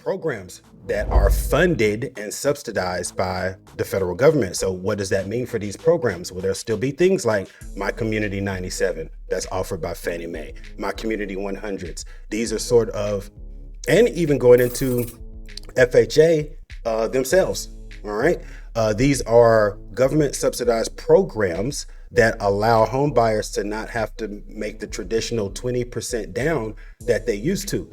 programs that are funded and subsidized by the federal government. So what does that mean for these programs? Well, there'll still be things like My Community 97 that's offered by Fannie Mae, My Community 100s. These are sort of, and even going into FHA themselves, all right? These are government subsidized programs that allow home buyers to not have to make the traditional 20% down that they used to.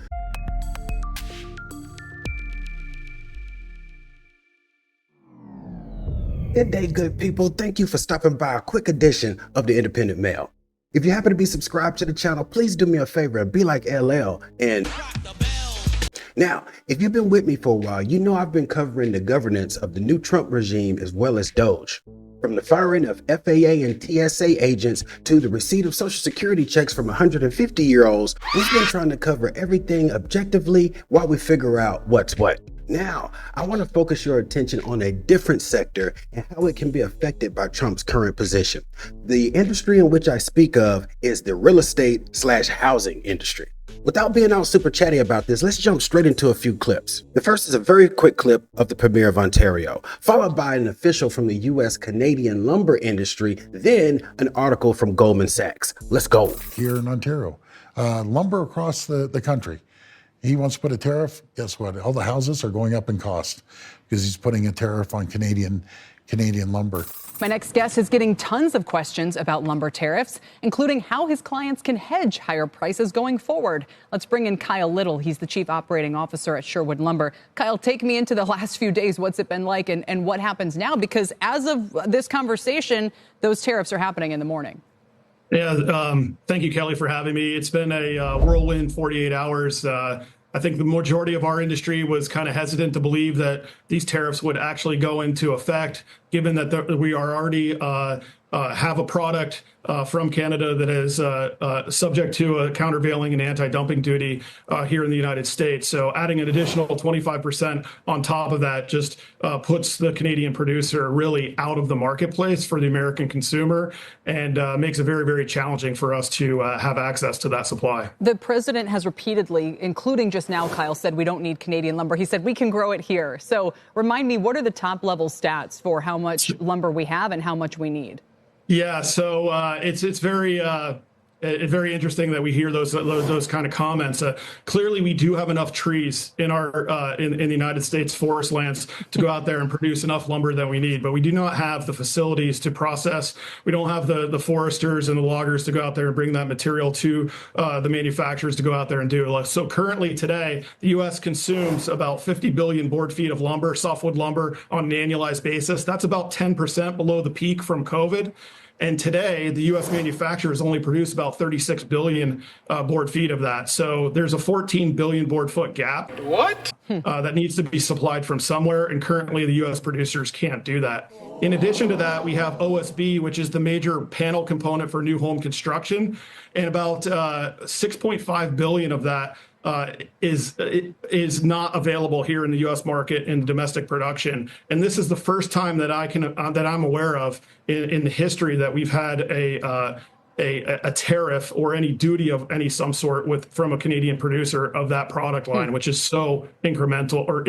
Good day, good people. Thank you for stopping by a quick edition of the Independent Mail. If you happen to be subscribed to the channel, please do me a favor and be like LL and now, if you've been with me for a while, you know I've been covering the governance of the new Trump regime as well as DOGE. From the firing of FAA and TSA agents to the receipt of Social Security checks from 150-year-olds, we've been trying to cover everything objectively while we figure out what's what. Now, I want to focus your attention on a different sector and how it can be affected by Trump's current position. The industry in which I speak of is the real estate/housing industry. Without being all super chatty about this, let's jump straight into a few clips. The first is a very quick clip of the Premier of Ontario, followed by an official from the US Canadian lumber industry, then an article from Goldman Sachs. Let's go. Here in Ontario, lumber across the country. He wants to put a tariff. Guess what? All the houses are going up in cost because he's putting a tariff on Canadian lumber. My next guest is getting tons of questions about lumber tariffs, including how his clients can hedge higher prices going forward. Let's bring in Kyle Little. He's the Chief Operating Officer at Sherwood Lumber. Kyle, take me into the last few days. What's it been like and what happens now? Because as of this conversation, those tariffs are happening in the morning. Yeah, thank you, Kelly, for having me. It's been a whirlwind 48 hours. I think the majority of our industry was kind of hesitant to believe that these tariffs would actually go into effect, given that we are already have a product from Canada that is subject to a countervailing and anti-dumping duty here in the United States. So adding an additional 25% on top of that just puts the Canadian producer really out of the marketplace for the American consumer and makes it very, very challenging for us to have access to that supply. The president has repeatedly, including just now, Kyle, said we don't need Canadian lumber. He said we can grow it here. So remind me, what are the top level stats for how much lumber we have and how much we need? Yeah, so it's very interesting that we hear those kind of comments. Clearly, we do have enough trees in our in the United States forest lands to go out there and produce enough lumber that we need, but we do not have the facilities to process. We don't have the foresters and the loggers to go out there and bring that material to the manufacturers to go out there and do it. So currently today, the U.S. consumes about 50 billion board feet of lumber, softwood lumber, on an annualized basis. That's about 10% below the peak from COVID. And today, the U.S. manufacturers only produce about 36 billion board feet of that. So there's a 14 billion board foot gap. What? That needs to be supplied from somewhere. And currently, the U.S. producers can't do that. In addition to that, we have OSB, which is the major panel component for new home construction. And about 6.5 billion of that is not available here in the U.S. market in domestic production, and this is the first time that I'm aware of in the history that we've had a tariff or any duty of some sort from a Canadian producer of that product line, which is so incremental or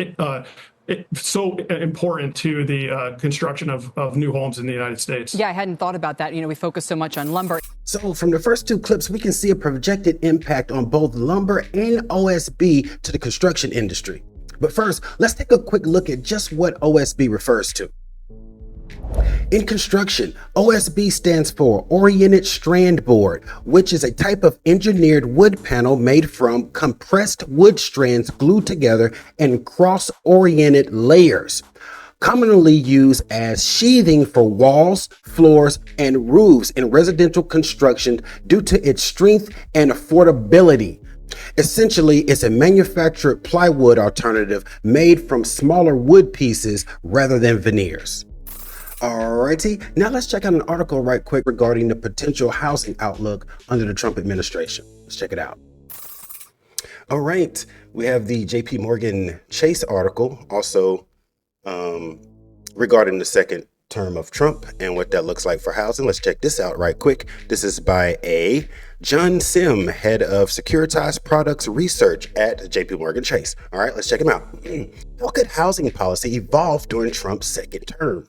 so important to the construction of new homes in the United States. Yeah, I hadn't thought about that. You know, we focus so much on lumber. So from the first two clips, we can see a projected impact on both lumber and OSB to the construction industry. But first, let's take a quick look at just what OSB refers to. In construction, OSB stands for Oriented Strand Board, which is a type of engineered wood panel made from compressed wood strands glued together in cross-oriented layers, commonly used as sheathing for walls, floors, and roofs in residential construction due to its strength and affordability. Essentially, it's a manufactured plywood alternative made from smaller wood pieces rather than veneers. Alrighty, now let's check out an article right quick regarding the potential housing outlook under the Trump administration. Let's check it out. All right, we have the JP Morgan Chase article also regarding the second term of Trump and what that looks like for housing. Let's check this out right quick. This is by a John Sim, head of securitized products research at JP Morgan Chase. All right, let's check him out. How could housing policy evolve during Trump's second term?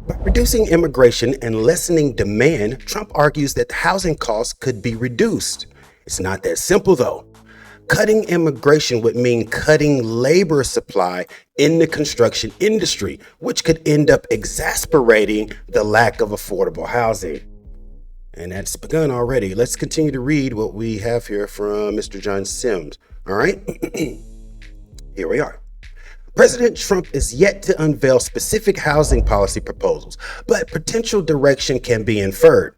By reducing immigration and lessening demand, Trump argues that housing costs could be reduced. It's not that simple, though. Cutting immigration would mean cutting labor supply in the construction industry, which could end up exacerbating the lack of affordable housing. And that's begun already. Let's continue to read what we have here from Mr. John Sims. All right, here we are. President Trump is yet to unveil specific housing policy proposals, but potential direction can be inferred.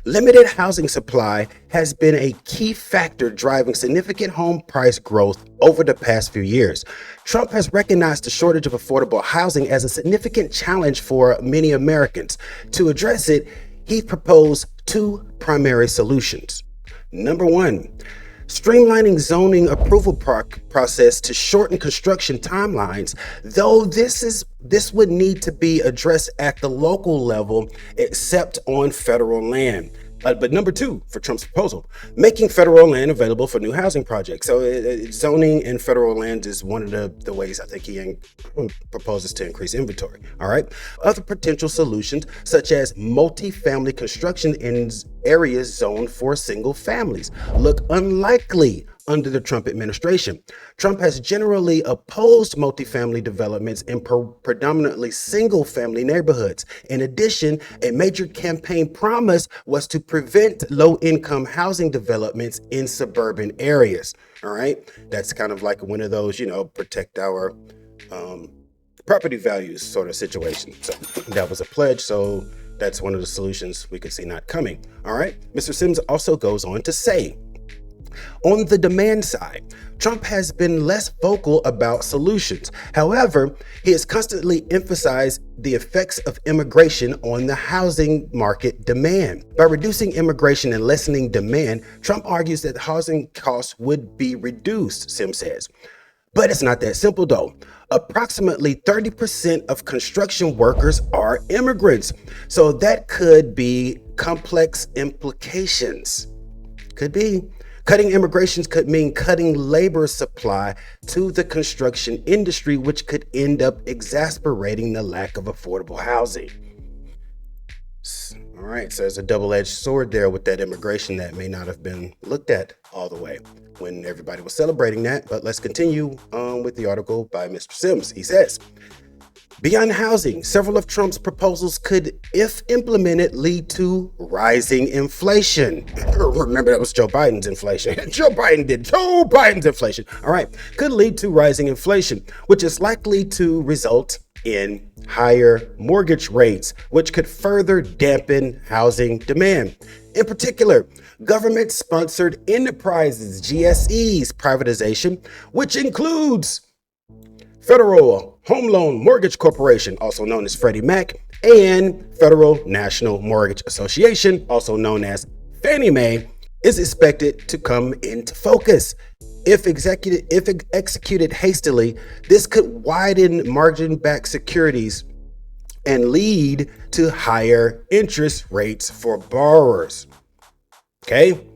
Limited housing supply has been a key factor driving significant home price growth over the past few years. Trump has recognized the shortage of affordable housing as a significant challenge for many Americans. To address it, he proposed two primary solutions. Number one, streamlining zoning approval process to shorten construction timelines, though this would need to be addressed at the local level, except on federal land. But number two for Trump's proposal, making federal land available for new housing projects. So zoning and federal land is one of the ways I think he proposes to increase inventory. All right. Other potential solutions, such as multi-family construction in areas zoned for single families, look unlikely under the Trump administration. Trump has generally opposed multifamily developments in predominantly single-family neighborhoods. In addition, a major campaign promise was to prevent low-income housing developments in suburban areas. All right, that's kind of like one of those, protect our property values sort of situation. So that was a pledge. So that's one of the solutions we could see not coming. All right, Mr. Sims also goes on to say, on the demand side, Trump has been less vocal about solutions. However, he has constantly emphasized the effects of immigration on the housing market demand. By reducing immigration and lessening demand, Trump argues that housing costs would be reduced, Sims says. But it's not that simple, though. Approximately 30% of construction workers are immigrants. So that could be complex implications. Could be. Cutting immigrations could mean cutting labor supply to the construction industry, which could end up exacerbating the lack of affordable housing. All right, so there's a double-edged sword there with that immigration that may not have been looked at all the way when everybody was celebrating that. But let's continue with the article by Mr. Sims. He says, beyond housing, several of Trump's proposals could, if implemented, lead to rising inflation. Remember, that was Joe Biden's inflation. Joe Biden's inflation. All right, could lead to rising inflation, which is likely to result in higher mortgage rates, which could further dampen housing demand. In particular, government-sponsored enterprises, GSEs, privatization, which includes Federal Home Loan Mortgage Corporation, also known as Freddie Mac, and Federal National Mortgage Association, also known as Fannie Mae, is expected to come into focus. If executed hastily, this could widen margin-backed securities and lead to higher interest rates for borrowers. Okay?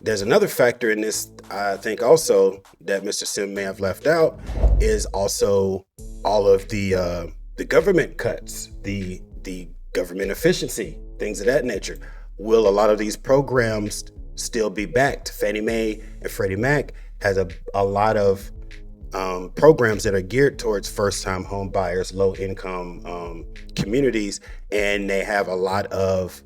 There's another factor in this, I think also, that Mr. Sim may have left out, is also all of the government cuts, the government efficiency, things of that nature. Will a lot of these programs still be backed? Fannie Mae and Freddie Mac has a lot of programs that are geared towards first-time home buyers, low-income communities, and they have a lot of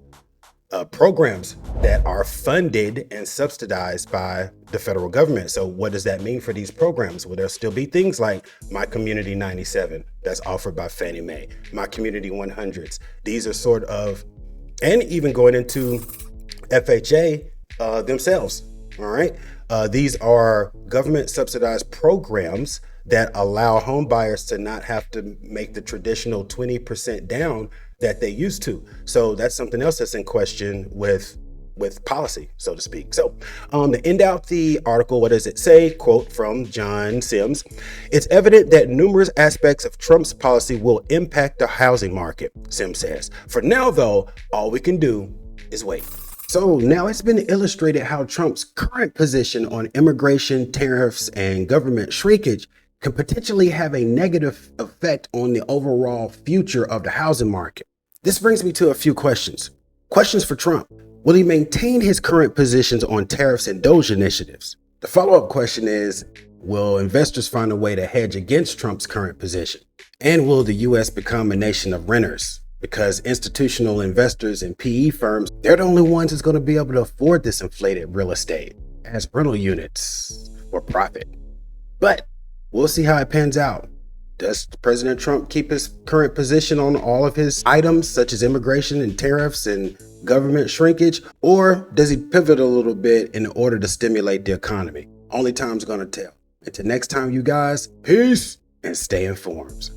programs that are funded and subsidized by the federal government. So what does that mean for these programs? Will there still be things like My Community 97 that's offered by Fannie Mae, My Community 100s? These are sort of, and even going into FHA themselves, all right? These are government subsidized programs that allow home buyers to not have to make the traditional 20% down that they used to. So that's something else that's in question with policy, so to speak. So to end out the article, what does it say? Quote from John Sims: "It's evident that numerous aspects of Trump's policy will impact the housing market," Sims says. "For now, though, all we can do is wait." So now it's been illustrated how Trump's current position on immigration, tariffs, and government shrinkage can potentially have a negative effect on the overall future of the housing market. This brings me to a few questions. Questions for Trump. Will he maintain his current positions on tariffs and DOGE initiatives? The follow-up question is, will investors find a way to hedge against Trump's current position? And will the U.S. become a nation of renters? Because institutional investors and PE firms, they're the only ones that's going to be able to afford this inflated real estate as rental units for profit. But we'll see how it pans out. Does President Trump keep his current position on all of his items, such as immigration and tariffs and government shrinkage, or does he pivot a little bit in order to stimulate the economy? Only time's going to tell. Until next time, you guys, peace and stay informed.